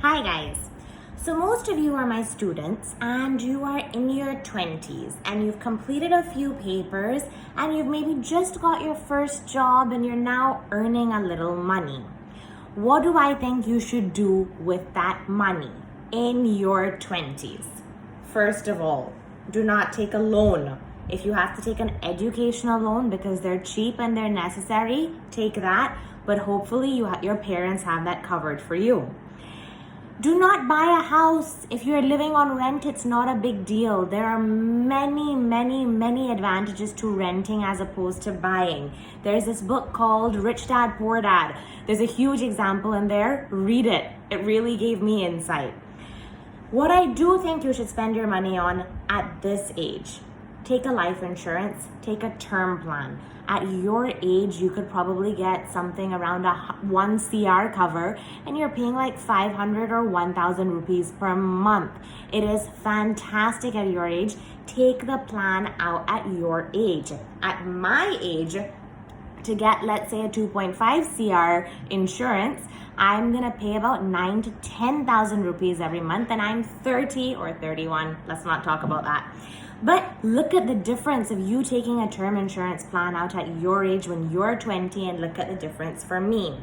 Hi guys. So most of you are my students and you are in your 20s and you've completed a few papers and you've maybe just got your first job and you're now earning a little money. What do I think you should do with that money in your 20s? First of all, do not take a loan. If you have to take an educational loan because they're cheap and they're necessary, take that, but hopefully your parents have that covered for you. Do not buy a house. If you're living on rent, it's not a big deal. There are many advantages to renting as opposed to buying. There's this book called Rich Dad, Poor Dad. There's a huge example in there. Read it. It really gave me insight. What I do think you should spend your money on at this age, take a life insurance, take a term plan. At your age, you could probably get something around a 1 CR cover and you're paying like 500 or 1,000 rupees per month. It is fantastic at your age. Take the plan out at your age. At my age, to get, let's say, a 2.5 CR insurance, I'm gonna pay about 9 to 10,000 rupees every month, and I'm 30 or 31. Let's not talk about that. But look at the difference of you taking a term insurance plan out at your age when you're 20, and look at the difference for me.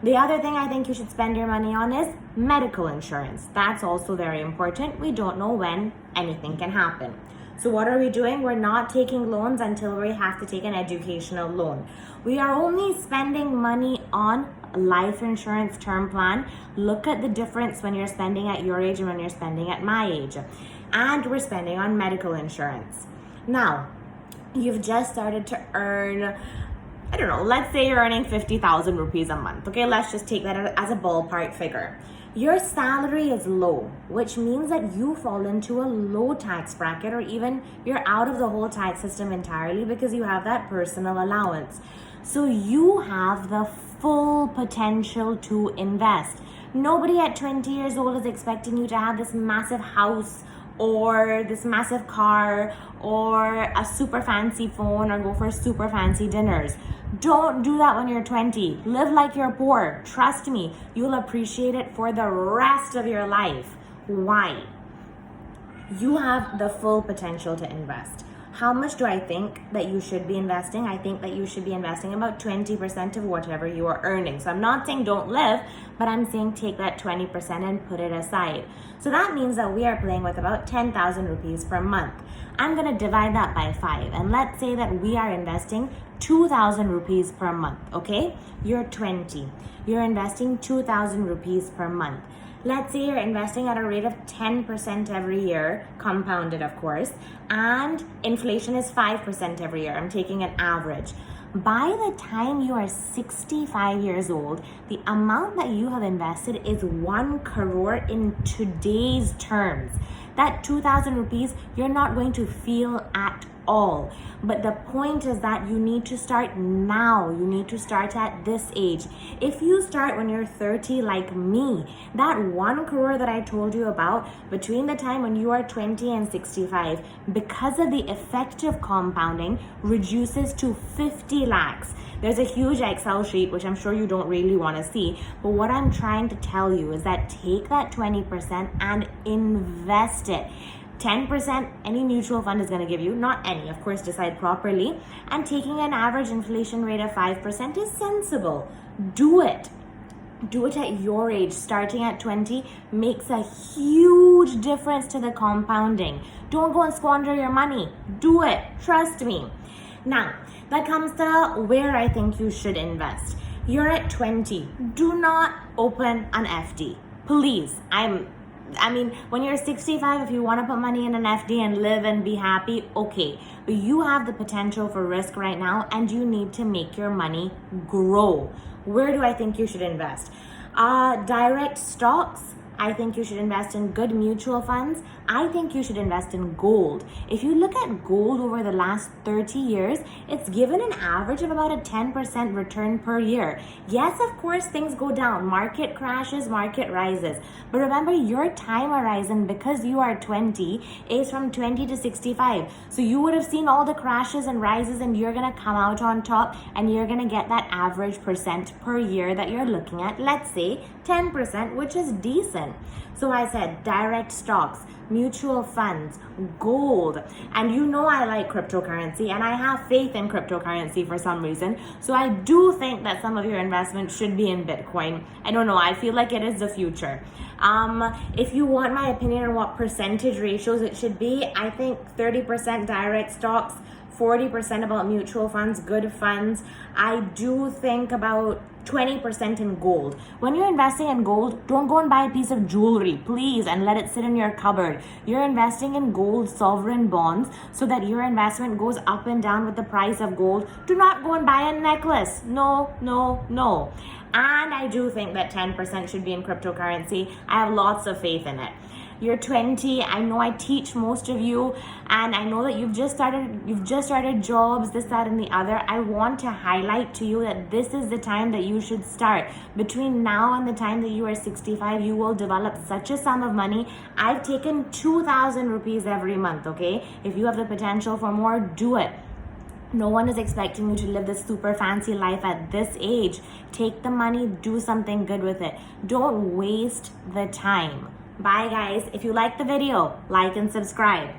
The other thing I think you should spend your money on is medical insurance. That's also very important. We don't know when anything can happen. So what are we doing? We're not taking loans until we have to take an educational loan. We are only spending money on life insurance term plan. Look at the difference when you're spending at your age and when you're spending at my age. And we're spending on medical insurance. Now, you've just started to earn, I don't know, let's say you're earning 50,000 rupees a month. Okay, let's just take that as a ballpark figure. Your salary is low, which means that you fall into a low tax bracket, or even you're out of the whole tax system entirely because you have that personal allowance. So you have the full potential to invest. Nobody at 20 years old is expecting you to have this massive house or this massive car or a super fancy phone or go for super fancy dinners. Don't do that when you're 20. Live like you're poor. Trust me, you'll appreciate it for the rest of your life. Why? You have the full potential to invest. How much do I think that you should be investing? I think that you should be investing about 20% of whatever you are earning. So I'm not saying don't live, but I'm saying take that 20% and put it aside. So that means that we are playing with about 10,000 rupees per month. I'm going to divide that by 5. And let's say that we are investing 2,000 rupees per month, okay? You're 20. You're investing 2,000 rupees per month. Let's say you're investing at a rate of 10% every year, compounded of course, and inflation is 5% every year. I'm taking an average. By the time you are 65 years old, the amount that you have invested is 1 crore in today's terms. That 2,000 rupees, you're not going to feel at all. But the point is that you need to start now. You need to start at this age. If you start when you're 30 like me, that 1 crore that I told you about between the time when you are 20 and 65, because of the effective compounding, reduces to 50 lakhs. There's a huge Excel sheet, which I'm sure you don't really want to see. But what I'm trying to tell you is that take that 20% and invest it. 10% any mutual fund is going to give you, not any, of course, decide properly. And taking an average inflation rate of 5% is sensible. Do it. Do it at your age. Starting at 20 makes a huge difference to the compounding. Don't go and squander your money. Do it. Trust me. Now, that comes to where I think you should invest. You're at 20. Do not open an FD. Please. I mean, when you're 65, if you want to put money in an FD and live and be happy, okay. But you have the potential for risk right now, and you need to make your money grow. Where do I think you should invest? Direct stocks, I think you should invest in good mutual funds. I think you should invest in gold. If you look at gold over the last 30 years, it's given an average of about a 10% return per year. Yes, of course, things go down. Market crashes, market rises. But remember, your time horizon, because you are 20, is from 20 to 65. So you would have seen all the crashes and rises, and you're going to come out on top, and you're going to get that average percent per year that you're looking at. Let's say 10%, which is decent. So I said direct stocks, mutual funds, gold. And you know I like cryptocurrency, and I have faith in cryptocurrency for some reason. So I do think that some of your investments should be in Bitcoin. I don't know, I feel like it is the future. If you want my opinion on what percentage ratios it should be, I think 30% direct stocks, 40% about mutual funds, good funds. I do think about 20% in gold. When you're investing in gold, don't go and buy a piece of jewelry, please, and let it sit in your cupboard. You're investing in gold sovereign bonds so that your investment goes up and down with the price of gold. Do not go and buy a necklace. No, no, no. And I do think that 10% should be in cryptocurrency. I have lots of faith in it. You're 20. I know I teach most of you, and I know that you've just started jobs, this, that, and the other. I want to highlight to you that this is the time that you should start. Between now and the time that you are 65, you will develop such a sum of money. I've taken 2,000 rupees every month, okay? If you have the potential for more, do it. No one is expecting you to live this super fancy life at this age. Take the money, do something good with it. Don't waste the time. Bye guys. If you like the video, like and subscribe.